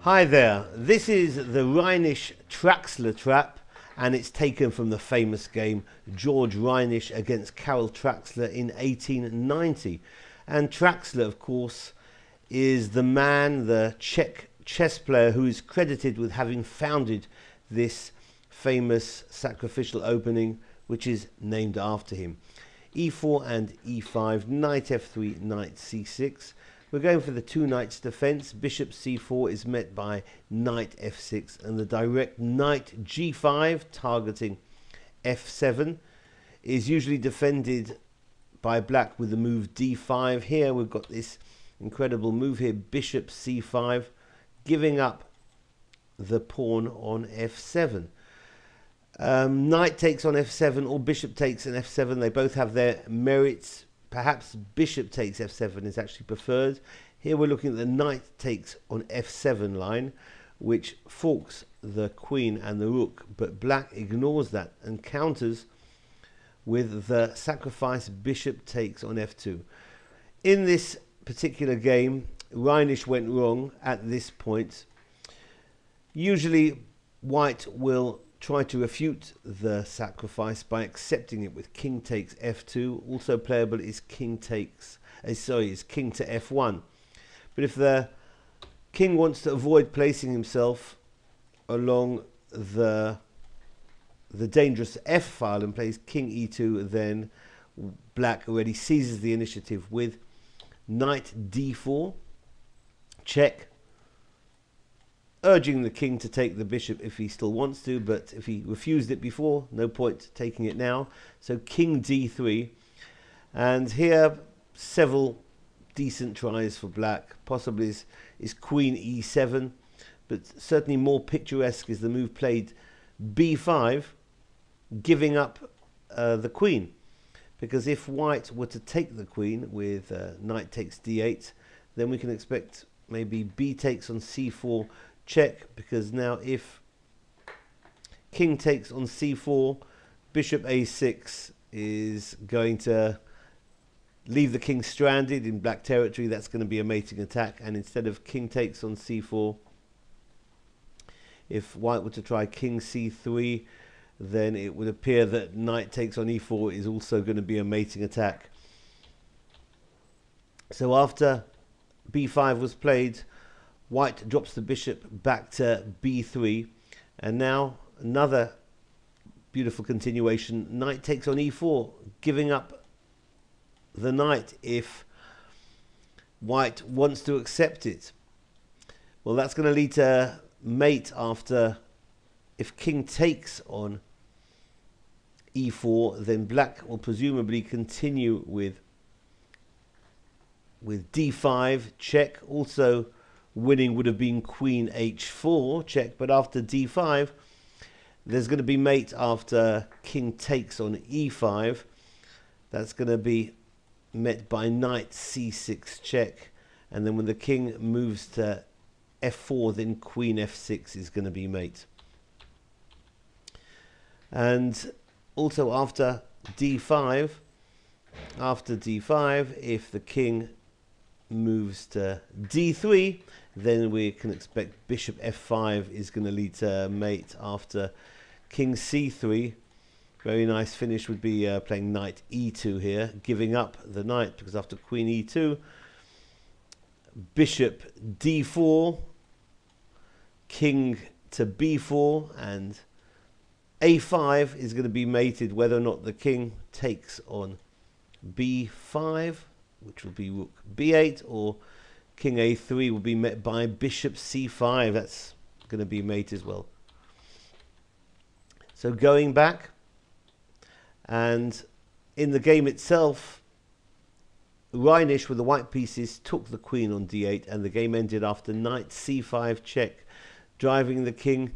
Hi there, this is the Reinisch Traxler trap, and it's taken from the famous game George Reinisch against Karl Traxler in 1890. And Traxler, of course, is the man, the Czech chess player who is credited with having founded this famous sacrificial opening, which is named after him. e4 and e5, knight f3, knight c6. We're going for the two knights defense. Bishop c4 is met by knight f6 and the direct knight g5 targeting f7 is usually defended by black with the move d5. Here we've got this incredible move here, bishop c5, giving up the pawn on f7. Knight takes on f7 or bishop takes on f7. They both have their merits. Perhaps bishop takes f7 is actually preferred. Here we're looking at the knight takes on f7 line, which forks the queen and the rook, but black ignores that and counters with the sacrifice bishop takes on f2. In this particular game, Reinisch went wrong at this point. Usually white will try to refute the sacrifice by accepting it with king takes f2. Also playable is king takes, is king to f1. But if the king wants to avoid placing himself along the dangerous f file and plays king e2, then black already seizes the initiative with knight d4, check, urging the king to take the bishop if he still wants to, but if he refused it before, no point taking it now. So king d3, and here several decent tries for black. Possibly is queen e7, but certainly more picturesque is the move played b5, giving up the queen, because if white were to take the queen with knight takes d8, then we can expect maybe b takes on c4 check, because now if king takes on c4, bishop a6 is going to leave the king stranded in black territory. That's going to be a mating attack, and instead of king takes on c4, if white were to try king c3, then it would appear that knight takes on e4 is also going to be a mating attack. So after b5 was played, white drops the bishop back to b3, and now another beautiful continuation. Knight takes on e4, giving up the knight if white wants to accept it. Well, that's going to lead to mate after, if king takes on e4, then black will presumably continue with d5 check. Also winning would have been queen h4 check, but after d5 there's going to be mate after king takes on e5. That's going to be met by knight c6 check, and then when the king moves to f4, then queen f6 is going to be mate. And also after d5, if the king moves to d3, then we can expect bishop f5 is going to lead to mate after king c3. Very nice finish would be playing knight e2 here, giving up the knight, because after queen e2, bishop d4, king to b4, and a5 is going to be mated whether or not the king takes on b5, which will be rook b8, or king a3 will be met by bishop c5. That's going to be mate as well. So going back, and in the game itself, Reinisch with the white pieces took the queen on d8, and the game ended after knight c5 check, driving the king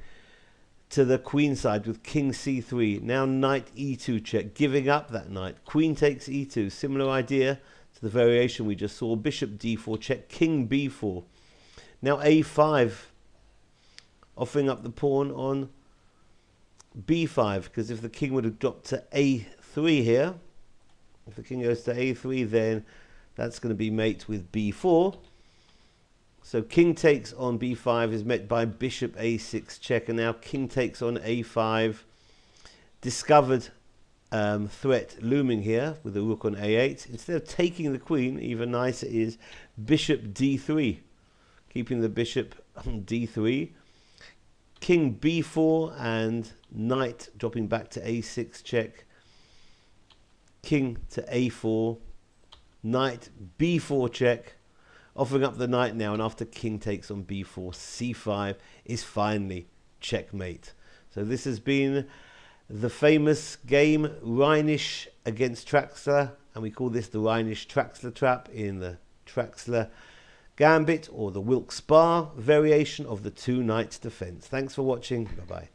to the queen side with king c3. Now knight e2 check, giving up that knight. Queen takes e2, similar idea to the variation we just saw. Bishop d4 check, king b4. Now a5, offering up the pawn on b5, because if the king would have dropped to a3 here, if the king goes to a3, then that's going to be mate with b4. So king takes on b5 is met by bishop a6 check, and now king takes on a5. Discovered threat looming here with the rook on a8. Instead of taking the queen, even nicer is bishop d3, keeping the bishop on d3. King b4 and knight dropping back to a6 check. King to a4, knight b4 check, offering up the knight now, and after king takes on b4, c5 is finally checkmate. So this has been the famous game Reinisch against Traxler, and we call this the Reinisch Traxler trap in the Traxler Gambit, or the Wilkes Barre variation of the two knights defense. Thanks for watching. Bye bye.